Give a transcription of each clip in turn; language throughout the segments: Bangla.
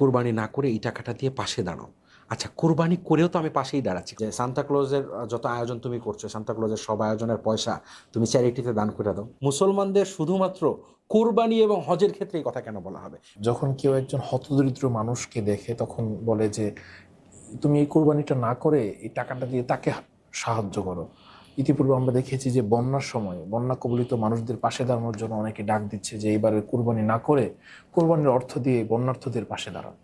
কোরবানি না করে এই টাকাটা দিয়ে পাশে দাঁড়াও। আচ্ছা, কোরবানি করেও তো আমি পাশেই দাঁড়াচ্ছি। যে সান্তাক্লজের যত আয়োজন তুমি করছো, সান্তাক্লজের সব আয়োজনের পয়সা তুমি চ্যারিটিতে দান করে দাও। মুসলমানদের শুধুমাত্র কোরবানি এবং হজের ক্ষেত্রে এই কথা কেন বলা হবে? যখন কেউ একজন হতদরিদ্র মানুষকে দেখে তখন বলে যে তুমি এই কোরবানিটা না করে এই টাকাটা দিয়ে তাকে সাহায্য করো। ইতিপূর্বে আমরা দেখেছি যে বন্যার সময় বন্যা কবলিত মানুষদের পাশে দাঁড়ানোর জন্য অনেকে ডাক দিচ্ছে যে এইবারের কোরবানি না করে কোরবানির অর্থ দিয়ে বন্যার্থদের পাশে দাঁড়ান।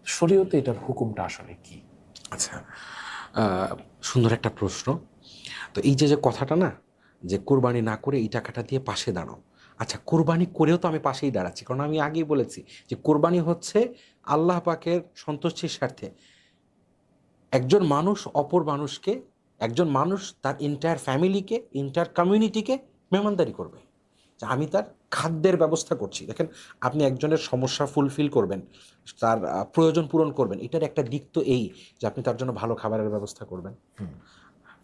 শরীয়তে এটার হুকুমটা আসলে কি? আচ্ছা, সুন্দর একটা প্রশ্ন। তো এই যে যে কথাটা না, যে কোরবানি না করে এই টাকাটা দিয়ে পাশে দাঁড়াও। আচ্ছা, কোরবানি করেও তো আমি পাশেই দাঁড়াচ্ছি, কারণ আমি আগেই বলেছি যে কোরবানি হচ্ছে আল্লাহ পাকের সন্তুষ্টির স্বার্থে। একজন মানুষ অপর মানুষকে, একজন মানুষ তার এন্টায়ার ফ্যামিলিকে, এন্টায়ার কমিউনিটিকে মেহমানদারি করবে। যে আমি তার খাদ্যের ব্যবস্থা করছি। দেখেন, আপনি একজনের সমস্যা ফুলফিল করবেন, তার প্রয়োজন পূরণ করবেন, এটার একটা দিক তো এই যে আপনি তার জন্য ভালো খাবারের ব্যবস্থা করবেন।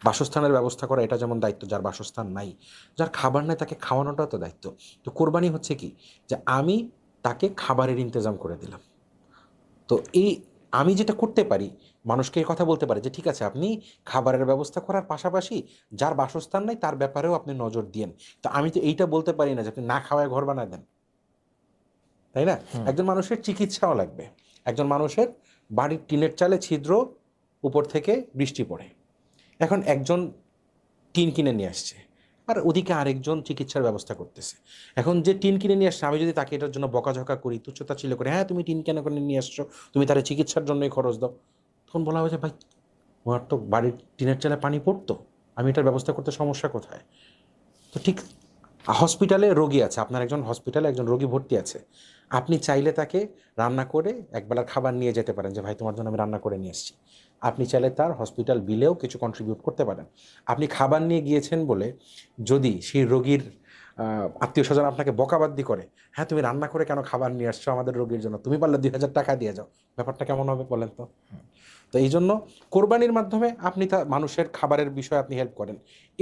বাসস্থানের ব্যবস্থা করা এটা যেমন দায়িত্ব, যার বাসস্থান নাই, যার খাবার নাই তাকে খাওয়ানোটাও তো দায়িত্ব। তো কোরবানি হচ্ছে কি, যে আমি তাকে খাবারের ইন্তজাম করে দিলাম। তো এই আমি যেটা করতে পারি, মানুষকে এই কথা বলতে পারি যে ঠিক আছে, আপনি খাবারের ব্যবস্থা করার পাশাপাশি যার বাসস্থান নাই তার ব্যাপারেও আপনি নজর দিয়েন। তো আমি তো এইটা বলতে পারি না যে আপনি না খাওয়ায় ঘর বানায় দেন, তাই না? একজন মানুষের চিকিৎসাও লাগবে। একজন মানুষের বাড়ির টিনের চালে ছিদ্র, উপর থেকে বৃষ্টি পড়ে, এখন একজন টিন কিনে নিয়ে আসছে, আর ওদিকে আরেকজন চিকিৎসার ব্যবস্থা করতেছে। এখন যে টিন কিনে নিয়ে আসছে, আমি যদি তাকে এটার জন্য বকাঝকা করি, তুচ্ছতা ছিল করে, হ্যাঁ তুমি টিন কেন করে নিয়ে আসছো, তুমি তার চিকিৎসার জন্যই খরচ দাও, তখন বলা হয়েছে ভাই ওনার তো বাড়ির টিনের চালে পানি পড়তো, আমি এটার ব্যবস্থা করতে সমস্যা কোথায়? তো ঠিক হসপিটালে রোগী আছে, আপনার একজন হসপিটালে একজন রোগী ভর্তি আছে, আপনি চাইলে তাকে রান্না করে একবেলার খাবার নিয়ে যেতে পারেন, যে ভাই তোমার জন্য আমি রান্না করে নিয়ে এসেছি। আপনি চাইলে তার হসপিটাল বিলেও কিছু কন্ট্রিবিউট করতে পারেন। আপনি খাবার নিয়ে গিয়েছেন বলে যদি সেই রোগীর আত্মীয় স্বজন আপনাকে বকাবাদ্দি করে, হ্যাঁ তুমি রান্না করে কেন খাবার নিয়ে আসছো আমাদের রোগীর জন্য, তুমি পারলে 2,000 টাকা দিয়ে যাও, ব্যাপারটা কেমন হবে বলেন তো? তো এই জন্য কোরবানির মাধ্যমে আপনি তা মানুষের খাবারের বিষয়ে আপনি হেল্প করেন।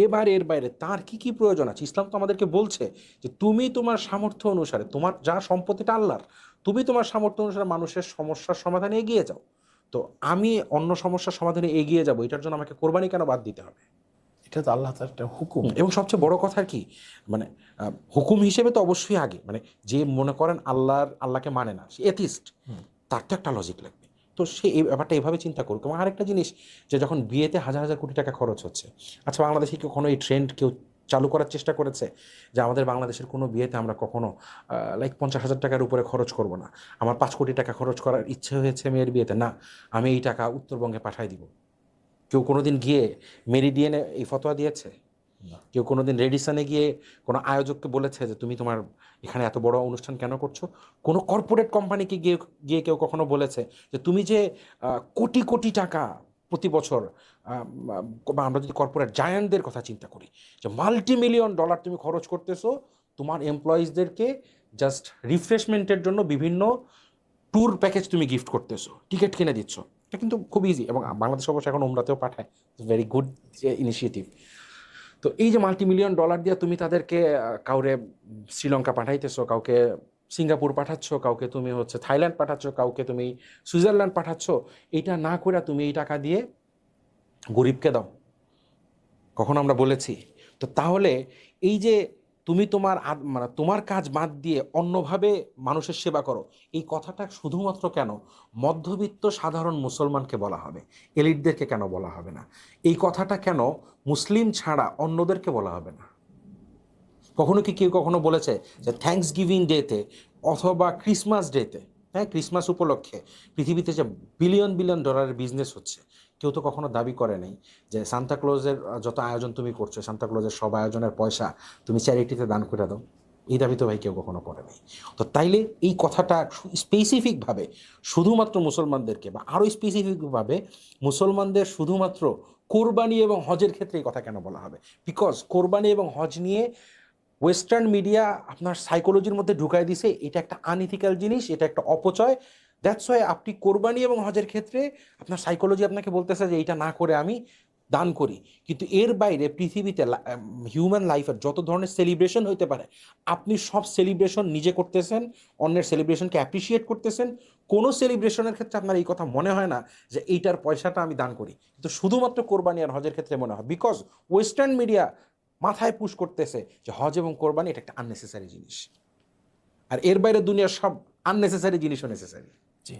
এবার এর বাইরে তার কি কি প্রয়োজন আছে, ইসলাম তো আমাদেরকে বলছে যে তুমি তোমার সামর্থ্য অনুসারে, তোমার যা সম্পত্তিটা আল্লাহর, তুমি তোমার সামর্থ্য অনুসারে মানুষের সমস্যার সমাধানে এগিয়ে যাও। তো আমি অন্য সমস্যার সমাধানে এগিয়ে যাব, এটার জন্য আমাকে কোরবানি কেন বাদ দিতে হবে? এটা তো আল্লাহ তাআলার একটা হুকুম। এবং সবচেয়ে বড় কথা কি, মানে হুকুম হিসেবে তো অবশ্যই আগে, মানে যে মনে করেন আল্লাহকে মানে না, সে এথিস্ট, তার তো একটা লজিক লাগবে। তো সে এই ব্যাপারটা এভাবে চিন্তা করুক। এবং আরেকটা জিনিস, যে যখন বিয়েতে হাজার হাজার কোটি টাকা খরচ হচ্ছে, আচ্ছা বাংলাদেশে কখনো এই ট্রেন্ড কেউ চালু করার চেষ্টা করেছে যে আমাদের বাংলাদেশের কোনো বিয়েতে আমরা কখনো 50,000 টাকার উপরে খরচ করব না, আমার 5 কোটি টাকা খরচ করার ইচ্ছে হয়েছে মেয়ের বিয়েতে, না আমি এই টাকা উত্তরবঙ্গে পাঠাই দিব? কেউ কোনোদিন গিয়ে মেরিডিয়ানে এই ফতোয়া দিয়েছে? কেউ কোনোদিন রেডিসনে গিয়ে কোনো আয়োজককে বলেছে যে তুমি তোমার এখানে এত বড় অনুষ্ঠান কেন করছো? কোনো কর্পোরেট কোম্পানিকে গিয়ে গিয়ে কেউ কখনো বলেছে যে তুমি যে কোটি কোটি টাকা প্রতি বছর, বা আমরা যদি কর্পোরেট জায়ান্টদের কথা চিন্তা করি, যে $multi-million তুমি খরচ করতেছো তোমার এমপ্লয়িজদেরকে জাস্ট রিফ্রেশমেন্টের জন্য, বিভিন্ন ট্যুর প্যাকেজ তুমি গিফট করতেছো, টিকিট কিনে দিচ্ছ, এটা কিন্তু খুব ইজি। এবং বাংলাদেশ অবশ্য এখন উমরাতেও পাঠায়, ভেরি গুড ইনিশিয়েটিভ। তো এই যে $multi-million দিয়ে তুমি তাদেরকে কাউরে শ্রীলঙ্কা পাঠাইতেছো, কাউকে সিঙ্গাপুর পাঠাচ্ছ, কাউকে তুমি হচ্ছে থাইল্যান্ড পাঠাচ্ছ, কাউকে তুমি সুইজারল্যান্ড পাঠাচ্ছ, এটা না করে তুমি এই টাকা দিয়ে গরিবকে দাও, কখনো আমরা বলেছি? তো তাহলে এই যে তুমি তোমার মানে তোমার কাজ বাদ দিয়ে অন্যভাবে মানুষের সেবা করো, এই কথাটা শুধুমাত্র কেন মধ্যবিত্ত সাধারণ মুসলমানকে বলা হবে, এলিটদেরকে কেন বলা হবে না? এই কথাটা কেন মুসলিম ছাড়া অন্যদেরকে বলা হবে না? কখনো কি কেউ কখনো বলেছে যে থ্যাঙ্কস গিভিং ডেতে অথবা ক্রিসমাস ডেতে, হ্যাঁ ক্রিসমাস উপলক্ষে পৃথিবীতে যে বিলিয়ন বিলিয়ন ডলারের বিজনেস হচ্ছে, কেউ তো কখনো দাবি করে নাই যে সান্তাক্লজের যত আয়োজন তুমি করছো, সান্তাক্লজের সব আয়োজনের পয়সা তুমি চ্যারিটিতে দান করে দাও? এই দাবি তো ভাই কেউ কখনো করে নাই। তো তাইলে এই কথাটা স্পেসিফিকভাবে শুধুমাত্র মুসলমানদেরকে, বা আরও স্পেসিফিকভাবে মুসলমানদের শুধুমাত্র কোরবানি এবং হজের ক্ষেত্রে এই কথা কেন বলা হবে? বিকজ কোরবানি এবং হজ নিয়ে ওয়েস্টার্ন মিডিয়া আপনার সাইকোলজির মধ্যে ঢুকাই দিছে এটা একটা আনইথিক্যাল জিনিস, এটা একটা অপচয়। দ্যাটস ওয়াই আপনি কোরবানি এবং হজের ক্ষেত্রে আপনার সাইকোলজি আপনাকে বলতেছে যে এইটা না করে আমি দান করি। কিন্তু এর বাইরে পৃথিবীতে হিউম্যান লাইফের যত ধরনের সেলিব্রেশন হইতে পারে, আপনি সব সেলিব্রেশন নিজে করতেছেন, অন্যের সেলিব্রেশনকে অ্যাপ্রিসিয়েট করতেছেন, কোনো সেলিব্রেশনের ক্ষেত্রে আপনার এই কথা মনে হয় না যে এইটার পয়সাটা আমি দান করি, কিন্তু শুধুমাত্র কোরবানি আর হজের ক্ষেত্রে মনে হয়, বিকজ ওয়েস্টার্ন মিডিয়া মাথায় পুশ করতেছে যে হজ এবং কোরবানি এটা একটা আননেসেসারি জিনিস, আর এর বাইরে দুনিয়ার সব আননেসেসারি জিনিসও নেসেসারি। জি।